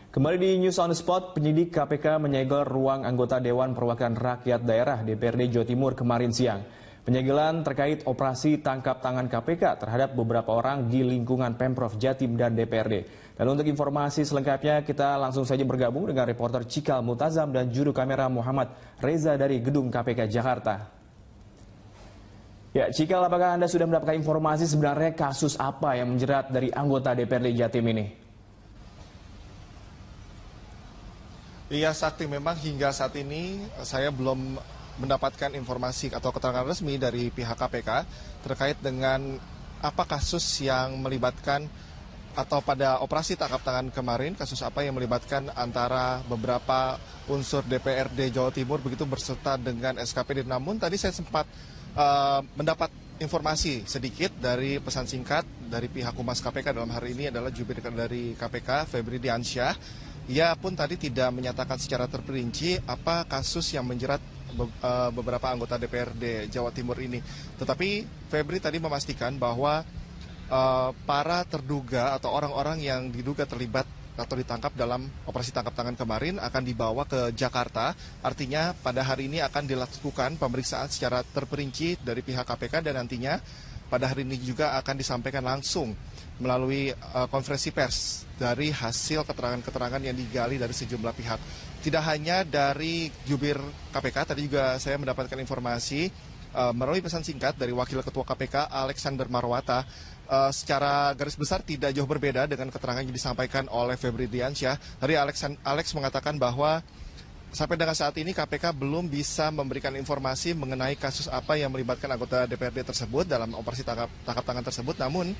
Kembali di News on the Spot, penyidik KPK menyegel ruang anggota Dewan Perwakilan Rakyat Daerah DPRD Jawa Timur kemarin siang. Penyegelan terkait operasi tangkap tangan KPK terhadap beberapa orang di lingkungan Pemprov Jatim dan DPRD. Dan untuk informasi selengkapnya, kita langsung saja bergabung dengan reporter Cikal Multazam dan juru kamera Muhammad Reza dari Gedung KPK Jakarta. Ya, Cikal, apakah Anda sudah mendapatkan informasi sebenarnya kasus apa yang menjerat dari anggota DPRD Jatim ini? Iya, Sakti, memang hingga saat ini saya belum mendapatkan informasi atau keterangan resmi dari pihak KPK terkait dengan apa kasus yang melibatkan atau pada operasi tangkap tangan kemarin, kasus apa yang melibatkan antara beberapa unsur DPRD Jawa Timur begitu berserta dengan SKPD. Namun tadi saya sempat mendapat informasi sedikit dari pesan singkat dari pihak Humas KPK, dalam hari ini adalah jubir dari KPK, Febri Diansyah. Ia pun tadi tidak menyatakan secara terperinci apa kasus yang menjerat beberapa anggota DPRD Jawa Timur ini. Tetapi Febri tadi memastikan bahwa para terduga atau orang-orang yang diduga terlibat atau ditangkap dalam operasi tangkap tangan kemarin akan dibawa ke Jakarta. Artinya pada hari ini akan dilakukan pemeriksaan secara terperinci dari pihak KPK dan nantinya pada hari ini juga akan disampaikan langsung melalui konferensi pers dari hasil keterangan-keterangan yang digali dari sejumlah pihak. Tidak hanya dari jubir KPK, tadi juga saya mendapatkan informasi melalui pesan singkat dari Wakil Ketua KPK Alexander Marwata. Secara garis besar tidak jauh berbeda dengan keterangan yang disampaikan oleh Febri Diansyah. Tadi Alex mengatakan bahwa sampai dengan saat ini KPK belum bisa memberikan informasi mengenai kasus apa yang melibatkan anggota DPRD tersebut dalam operasi tangkap tangan tersebut. Namun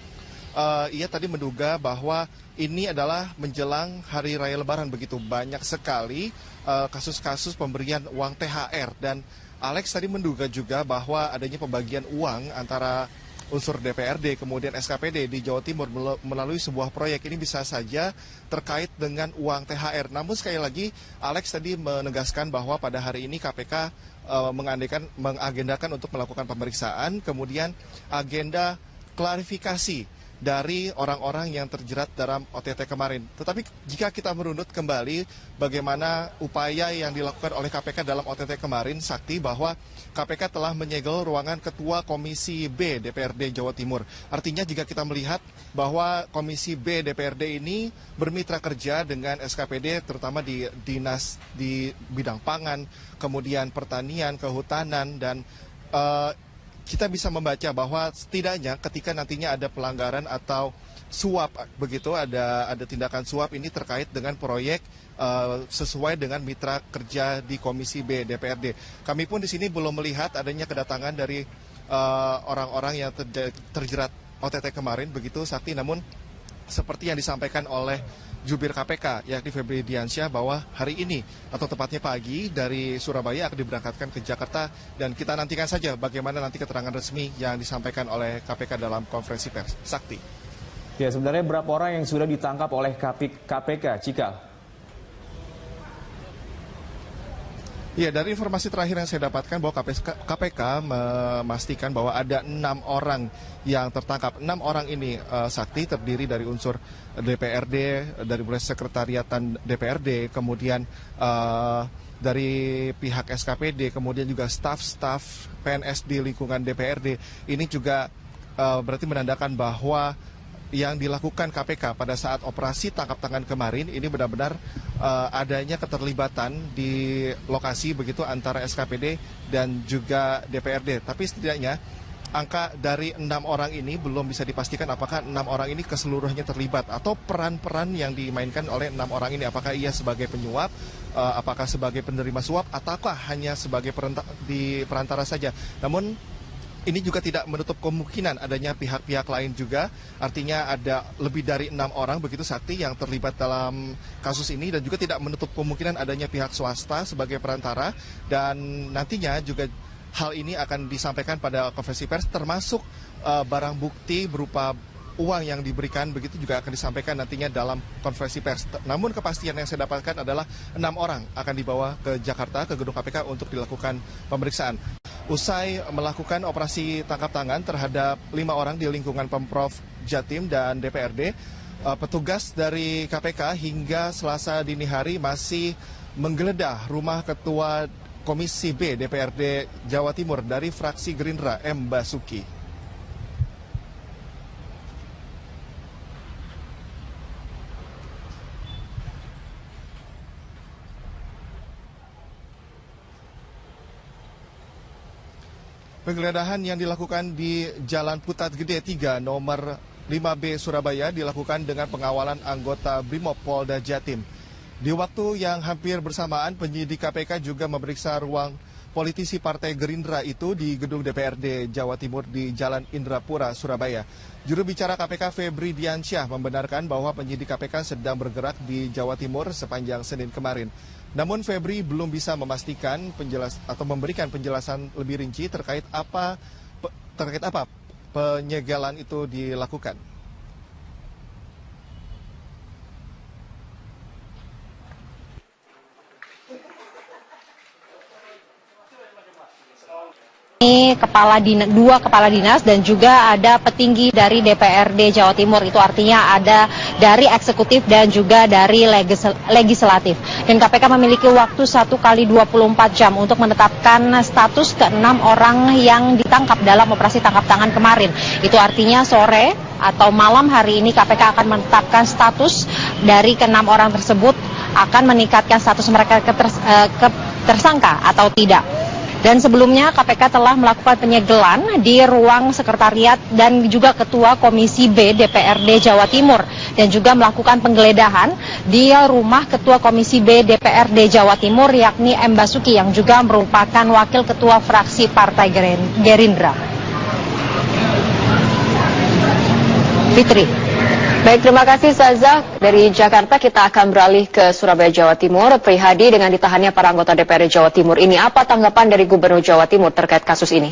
ia tadi menduga bahwa ini adalah menjelang Hari Raya Lebaran, begitu banyak sekali kasus-kasus pemberian uang THR. Dan Alex tadi menduga juga bahwa adanya pembagian uang antara unsur DPRD kemudian SKPD di Jawa Timur melalui sebuah proyek. Ini bisa saja terkait dengan uang THR. Namun sekali lagi Alex tadi menegaskan bahwa pada hari ini KPK mengagendakan untuk melakukan pemeriksaan, kemudian agenda klarifikasi dari orang-orang yang terjerat dalam OTT kemarin. Tetapi jika kita merunut kembali bagaimana upaya yang dilakukan oleh KPK dalam OTT kemarin, Sakti, bahwa KPK telah menyegel ruangan Ketua Komisi B DPRD Jawa Timur. Artinya jika kita melihat bahwa Komisi B DPRD ini bermitra kerja dengan SKPD, terutama di dinas di bidang pangan, kemudian pertanian, kehutanan, dan kita bisa membaca bahwa setidaknya ketika nantinya ada pelanggaran atau suap, begitu ada tindakan suap ini terkait dengan proyek sesuai dengan mitra kerja di Komisi B DPRD. Kami pun di sini belum melihat adanya kedatangan dari orang-orang yang terjerat OTT kemarin, begitu Sakti. Namun seperti yang disampaikan oleh jubir KPK, yakni Febri Diansyah, bahwa hari ini atau tepatnya pagi dari Surabaya akan diberangkatkan ke Jakarta, dan kita nantikan saja bagaimana nanti keterangan resmi yang disampaikan oleh KPK dalam konferensi pers. Sakti. Ya, sebenarnya berapa orang yang sudah ditangkap oleh KPK, Cikal? Ya, dari informasi terakhir yang saya dapatkan bahwa KPK memastikan bahwa ada 6 orang yang tertangkap. 6 orang ini, Sakti, terdiri dari unsur DPRD, dari mulai sekretariatan DPRD, kemudian dari pihak SKPD, kemudian juga staf-staf PNS di lingkungan DPRD. Ini juga berarti menandakan bahwa yang dilakukan KPK pada saat operasi tangkap tangan kemarin ini benar-benar adanya keterlibatan di lokasi, begitu, antara SKPD dan juga DPRD. Tapi setidaknya angka dari 6 orang ini belum bisa dipastikan apakah 6 orang ini keseluruhnya terlibat atau peran-peran yang dimainkan oleh 6 orang ini. Apakah ia sebagai penyuap, apakah sebagai penerima suap, ataukah hanya sebagai perantara saja. Namun ini juga tidak menutup kemungkinan adanya pihak-pihak lain juga. Artinya ada lebih dari 6 orang, begitu Sakti, yang terlibat dalam kasus ini, dan juga tidak menutup kemungkinan adanya pihak swasta sebagai perantara. Dan nantinya juga hal ini akan disampaikan pada konferensi pers, termasuk barang bukti berupa uang yang diberikan, begitu juga akan disampaikan nantinya dalam konferensi pers. Namun kepastian yang saya dapatkan adalah 6 orang akan dibawa ke Jakarta, ke gedung KPK untuk dilakukan pemeriksaan. Usai melakukan operasi tangkap tangan terhadap 5 orang di lingkungan Pemprov Jatim dan DPRD, petugas dari KPK hingga Selasa dini hari masih menggeledah rumah Ketua Komisi B DPRD Jawa Timur dari fraksi Gerindra M. Basuki. Penggeledahan yang dilakukan di Jalan Putat Gede 3 nomor 5B Surabaya dilakukan dengan pengawalan anggota Brimob Polda Jatim. Di waktu yang hampir bersamaan, penyidik KPK juga memeriksa ruang politisi Partai Gerindra itu di gedung DPRD Jawa Timur di Jalan Indrapura, Surabaya. Juru bicara KPK Febri Diansyah membenarkan bahwa penyidik KPK sedang bergerak di Jawa Timur sepanjang Senin kemarin. Namun Febri belum bisa memastikan memberikan penjelasan lebih rinci terkait apa penyegelan itu dilakukan. Ini dua kepala dinas dan juga ada petinggi dari DPRD Jawa Timur, itu artinya ada dari eksekutif dan juga dari legislatif. Dan KPK memiliki waktu 1 kali 24 jam untuk menetapkan status ke-6 orang yang ditangkap dalam operasi tangkap tangan kemarin. Itu artinya sore atau malam hari ini KPK akan menetapkan status dari ke-6 orang tersebut, akan meningkatkan status mereka ke tersangka atau tidak. Dan sebelumnya KPK telah melakukan penyegelan di ruang sekretariat dan juga Ketua Komisi B DPRD Jawa Timur, dan juga melakukan penggeledahan di rumah Ketua Komisi B DPRD Jawa Timur yakni M. Basuki yang juga merupakan Wakil Ketua Fraksi Partai Gerindra. Fitri. Baik, terima kasih Saza. Dari Jakarta kita akan beralih ke Surabaya, Jawa Timur. Prihadi, dengan ditahannya para anggota DPRD Jawa Timur ini, apa tanggapan dari Gubernur Jawa Timur terkait kasus ini?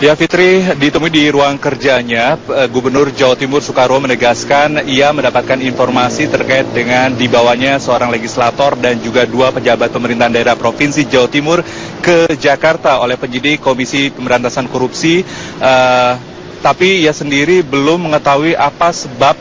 Ya Fitri, ditemui di ruang kerjanya, Gubernur Jawa Timur Soekarwo menegaskan ia mendapatkan informasi terkait dengan dibawanya seorang legislator dan juga 2 pejabat pemerintahan daerah Provinsi Jawa Timur ke Jakarta oleh penyidik Komisi Pemberantasan Korupsi. Tapi ia sendiri belum mengetahui apa sebab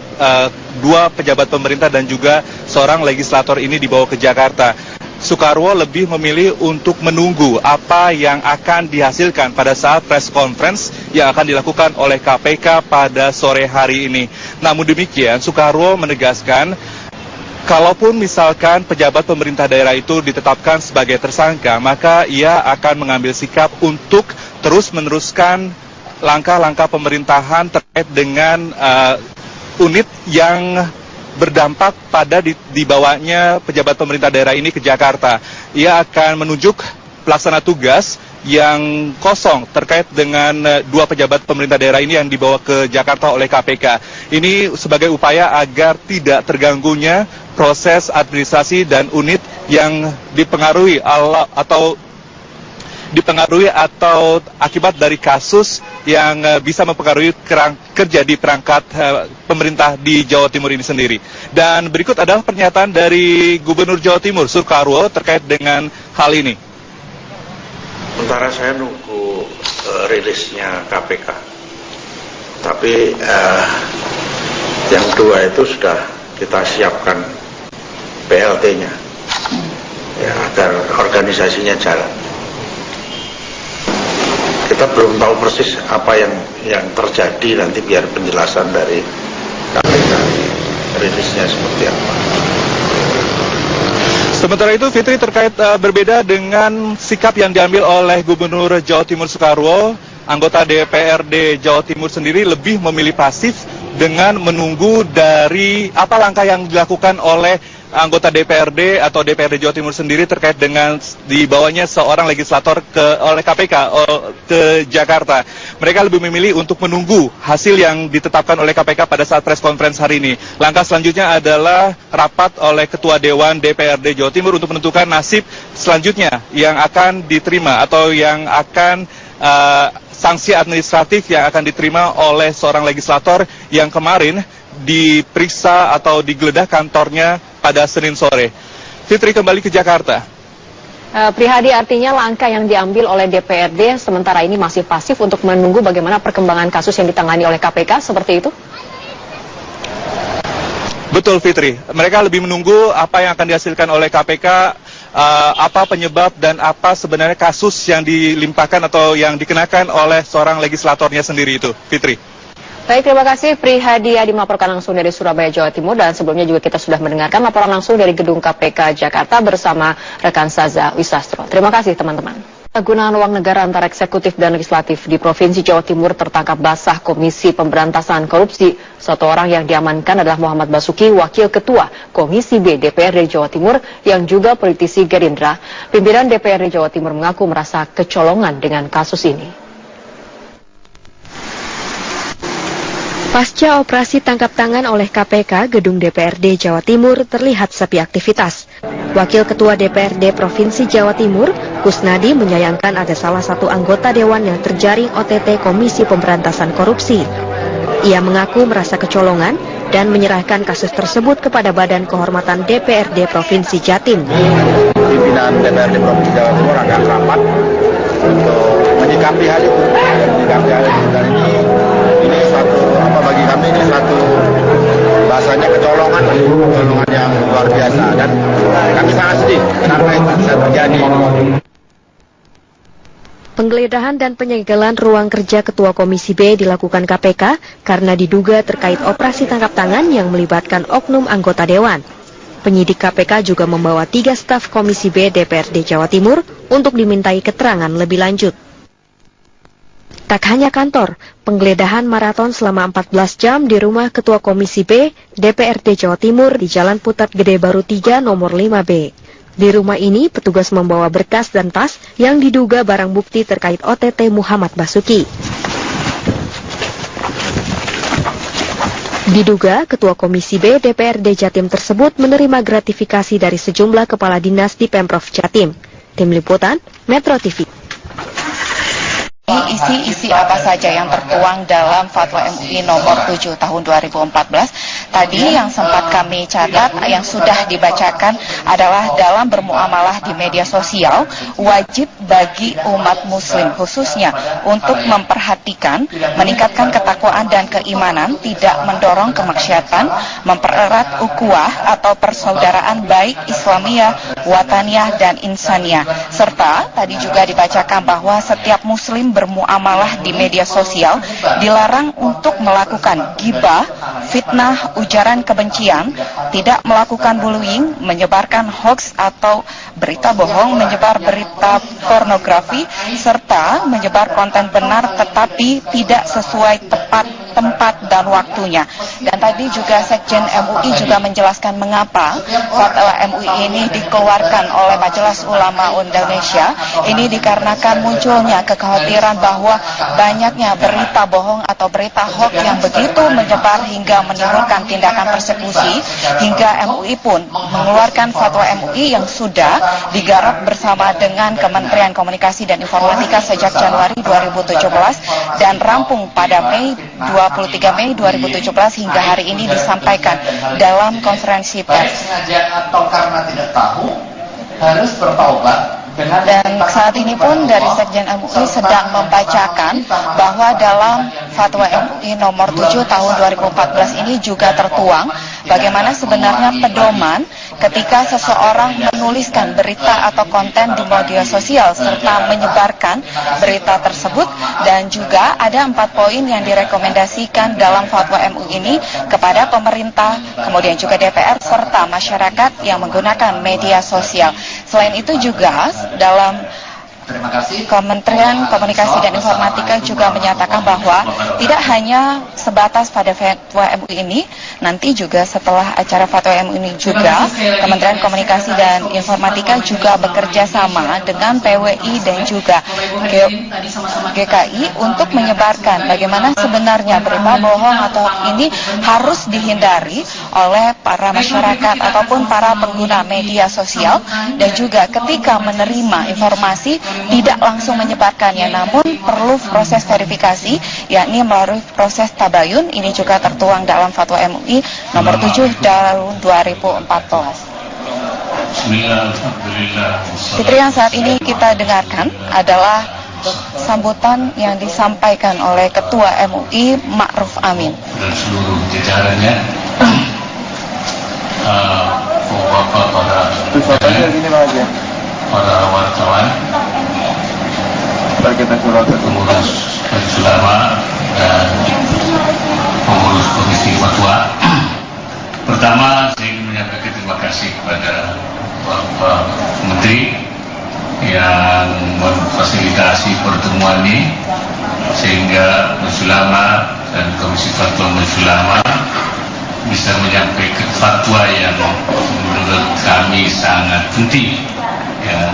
2 pejabat pemerintah dan juga seorang legislator ini dibawa ke Jakarta. Soekarwo lebih memilih untuk menunggu apa yang akan dihasilkan pada saat press conference yang akan dilakukan oleh KPK pada sore hari ini. Namun demikian, Soekarwo menegaskan kalaupun misalkan pejabat pemerintah daerah itu ditetapkan sebagai tersangka, maka ia akan mengambil sikap untuk terus meneruskan langkah-langkah pemerintahan terkait dengan unit yang berdampak pada dibawanya pejabat pemerintah daerah ini ke Jakarta. Ia akan menunjuk pelaksana tugas yang kosong terkait dengan 2 pejabat pemerintah daerah ini yang dibawa ke Jakarta oleh KPK. Ini sebagai upaya agar tidak terganggunya proses administrasi dan unit yang dipengaruhi atau akibat dari kasus yang bisa mempengaruhi kerja di perangkat pemerintah di Jawa Timur ini sendiri. Dan berikut adalah pernyataan dari Gubernur Jawa Timur Soekarwo terkait dengan hal ini. Sementara saya nunggu rilisnya KPK, tapi yang 2 itu sudah kita siapkan PLT-nya, ya, agar organisasinya jalan. Kita belum tahu persis apa yang terjadi, nanti biar penjelasan dari KPK rilisnya seperti apa. Sementara itu Fitri, terkait berbeda dengan sikap yang diambil oleh Gubernur Jawa Timur Soekarwo, anggota DPRD Jawa Timur sendiri lebih memilih pasif dengan menunggu dari apa langkah yang dilakukan oleh anggota DPRD atau DPRD Jawa Timur sendiri terkait dengan dibawanya seorang legislator oleh KPK ke Jakarta. Mereka lebih memilih untuk menunggu hasil yang ditetapkan oleh KPK pada saat press conference hari ini. Langkah selanjutnya adalah rapat oleh Ketua Dewan DPRD Jawa Timur untuk menentukan nasib selanjutnya yang akan diterima atau yang akan sanksi administratif yang akan diterima oleh seorang legislator yang kemarin diperiksa atau digeledah kantornya pada Senin sore. Fitri, kembali ke Jakarta. Prihadi, artinya langkah yang diambil oleh DPRD sementara ini masih pasif untuk menunggu bagaimana perkembangan kasus yang ditangani oleh KPK, seperti itu? Betul, Fitri. Mereka lebih menunggu apa yang akan dihasilkan oleh KPK, apa penyebab dan apa sebenarnya kasus yang dilimpahkan atau yang dikenakan oleh seorang legislatornya sendiri itu, Fitri. Baik, terima kasih Prihadi Adi melaporkan langsung dari Surabaya, Jawa Timur. Dan sebelumnya juga kita sudah mendengarkan laporan langsung dari Gedung KPK Jakarta bersama rekan Saza Wisastro. Terima kasih teman-teman. Penggunaan uang negara antara eksekutif dan legislatif di Provinsi Jawa Timur tertangkap basah Komisi Pemberantasan Korupsi. Satu orang yang diamankan adalah Muhammad Basuki, Wakil Ketua Komisi B DPRD Jawa Timur yang juga politisi Gerindra. Pimpinan DPRD Jawa Timur mengaku merasa kecolongan dengan kasus ini. Pasca operasi tangkap tangan oleh KPK, gedung DPRD Jawa Timur terlihat sepi aktivitas. Wakil Ketua DPRD Provinsi Jawa Timur, Kusnadi, menyayangkan ada salah satu anggota dewan yang terjaring OTT Komisi Pemberantasan Korupsi. Ia mengaku merasa kecolongan dan menyerahkan kasus tersebut kepada Badan Kehormatan DPRD Provinsi Jatim. Pimpinan DPRD Provinsi Jawa Timur akan rapat untuk menyikapi hal itu. Dan ini suatu bagi kami ini satu bahasanya kecolongan yang luar biasa, dan kami sangat sedih kenapa itu bisa terjadi. Penggeledahan dan penyegelan ruang kerja Ketua Komisi B dilakukan KPK karena diduga terkait operasi tangkap tangan yang melibatkan oknum anggota dewan. Penyidik KPK juga membawa 3 staf Komisi B DPRD Jawa Timur untuk dimintai keterangan lebih lanjut. Tak hanya kantor, penggeledahan maraton selama 14 jam di rumah Ketua Komisi B DPRD Jawa Timur di Jalan Putat Gede Baru 3 nomor 5B. Di rumah ini, petugas membawa berkas dan tas yang diduga barang bukti terkait OTT Muhammad Basuki. Diduga, Ketua Komisi B DPRD Jatim tersebut menerima gratifikasi dari sejumlah kepala dinas di Pemprov Jatim. Tim Liputan, Metro TV. Isi-isi apa saja yang tertuang dalam Fatwa MUI nomor 7 tahun 2014. Tadi yang sempat kami catat yang sudah dibacakan adalah dalam bermuamalah di media sosial, wajib bagi umat muslim khususnya untuk memperhatikan, meningkatkan ketakwaan dan keimanan, tidak mendorong kemaksiatan, mempererat ukhuwah atau persaudaraan baik Islamiyah, Wataniyah dan Insaniyah. Serta tadi juga dibacakan bahwa setiap muslim bermuamalah di media sosial dilarang untuk melakukan ghibah, fitnah, ujaran kebencian, tidak melakukan bullying, menyebarkan hoax atau berita bohong, menyebar berita pornografi, serta menyebar konten benar tetapi tidak sesuai tempat dan waktunya. Dan tadi juga Sekjen MUI juga menjelaskan mengapa Fatwa MUI ini dikeluarkan oleh Majelis Ulama Indonesia. Ini dikarenakan munculnya kekhawatiran bahwa banyaknya berita bohong atau berita hoax yang begitu menyebar hingga menimbulkan tindakan persekusi, hingga MUI pun mengeluarkan Fatwa MUI yang sudah digarap bersama dengan Kementerian Komunikasi dan Informatika sejak Januari 2017 dan rampung pada 23 Mei 2017 hingga hari ini disampaikan dalam konferensi pers. Atau karena tidak tahu harus bertaubat. Dan saat ini pun dari Sekjen MUI sedang membacakan bahwa dalam Fatwa MUI nomor 7 tahun 2014 ini juga tertuang bagaimana sebenarnya pedoman ketika seseorang menuliskan berita atau konten di media sosial serta menyebarkan berita tersebut, dan juga ada 4 poin yang direkomendasikan dalam Fatwa MUI ini kepada pemerintah, kemudian juga DPR serta masyarakat yang menggunakan media sosial. Selain itu juga dalam Kementerian Komunikasi dan Informatika juga menyatakan bahwa tidak hanya sebatas pada Fatwa MUI ini, nanti juga setelah acara Fatwa MUI ini juga Kementerian Komunikasi dan Informatika juga bekerja sama dengan PWI dan juga GKI untuk menyebarkan bagaimana sebenarnya berita bohong atau ini harus dihindari oleh para masyarakat ataupun para pengguna media sosial, dan juga ketika menerima informasi tidak langsung menyebarkannya, namun perlu proses verifikasi, yakni melalui proses tabayun. Ini juga tertuang dalam Fatwa MUI nomor 7 tahun 2014. Fitri, yang saat ini kita dengarkan adalah sambutan yang disampaikan oleh Ketua MUI Ma'ruf Amin. Dan seluruh jajarannya, para wartawan, pengurus Majelis Ulama dan pengurus Komisi Fatwa. Pertama, saya ingin menyampaikan terima kasih kepada Bapak Menteri yang memfasilitasi pertemuan ini sehingga Majelis Ulama dan Komisi Fatwa Majelis Ulama bisa menyampaikan fatwa yang menurut kami sangat penting, ya,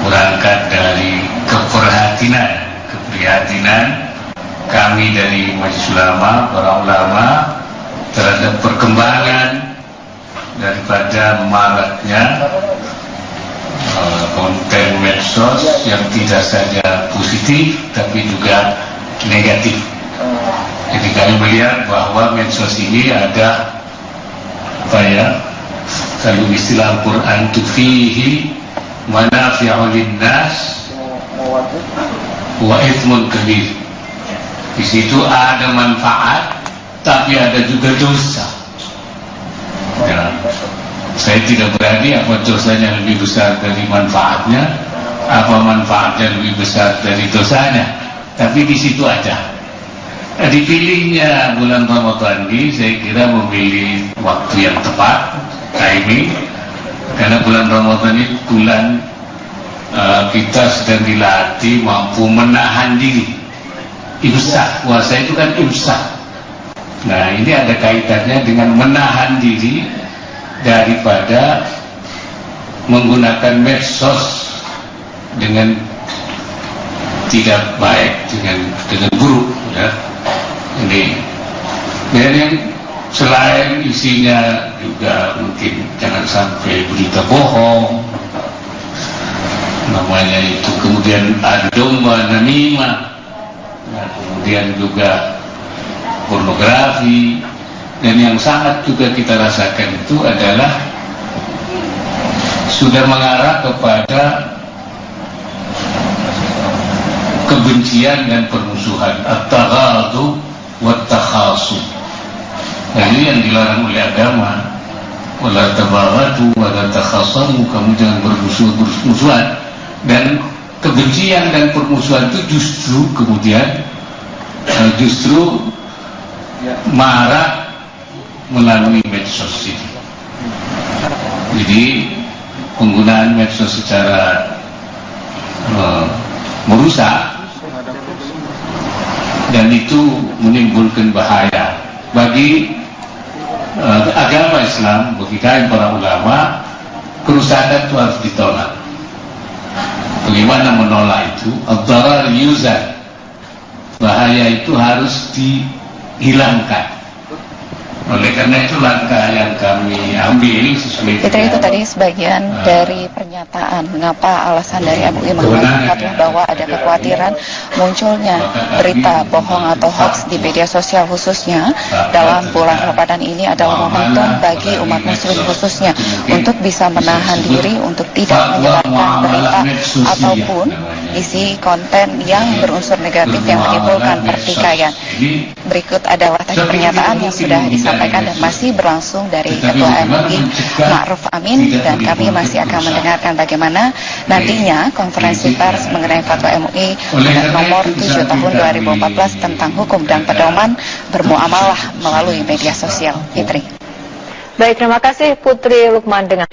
berangkat dari keprihatinan kami dari Majelis Ulama, para ulama terhadap perkembangan daripada maraknya konten medsos yang tidak saja positif tapi juga negatif. Jadi kami melihat bahwa medsos ini ada kalau istilah Al-Quran itu fihi manafi'u linnas wa ithmun kabir. Di situ ada manfaat tapi ada juga dosa. Ya. Saya tidak berani apa dosanya lebih besar dari manfaatnya, apa manfaatnya lebih besar dari dosanya. Tapi di situ ada. Dipilihnya bulan Ramadan ini, saya kira memilih waktu yang tepat, timing, karena bulan Ramadan ini bulan kita sedang dilatih mampu menahan diri. Imsak, puasa itu kan imsak. Nah, ini ada kaitannya dengan menahan diri daripada menggunakan medsos dengan tidak baik, dengan buruk, ya. Ini dan yang selain isinya juga mungkin jangan sampai berita bohong, namanya itu, kemudian ada domba namimah, nah, kemudian juga pornografi. Dan yang sangat juga kita rasakan itu adalah sudah mengarah kepada kebencian dan permusuhan, at-taghadhu wat-takhasum. Nah, ini yang dilarang oleh agama. Wala tabaghadu wala takhasamu, kamu jangan bermusuhan. Dan kebencian dan permusuhan itu justru marah melalui medsos ini. Jadi penggunaan medsos secara merusak, dan itu menimbulkan bahaya bagi agama Islam. Bagi kami para ulama, kerusakan itu harus ditolak. Bagaimana menolak itu? Ad-darar yuzal, bahaya itu harus dihilangkan. Oleh karena itu langkah yang kami ambil sesuai. Fitri, itu tadi sebagian dari pernyataan mengapa alasan dari MUI mengatakan bahwa ada kekhawatiran munculnya berita bohong atau hoax di media sosial, khususnya dalam bulan Ramadan ini adalah momentum bagi umat muslim khususnya untuk bisa menahan diri untuk tidak menyebarkan berita ataupun isi konten yang berunsur negatif yang menimbulkan pertikaian. Berikut adalah tadi pernyataan yang sudah disampaikan dan masih berlangsung dari Ketua MUI Ma'ruf Amin, dan kami masih akan mendengarkan bagaimana nantinya konferensi pers mengenai fatwa MUI nomor 7 tahun 2014 tentang hukum dan pedoman bermuamalah melalui media sosial. Fitri. Baik, terima kasih Putri Lukman dengan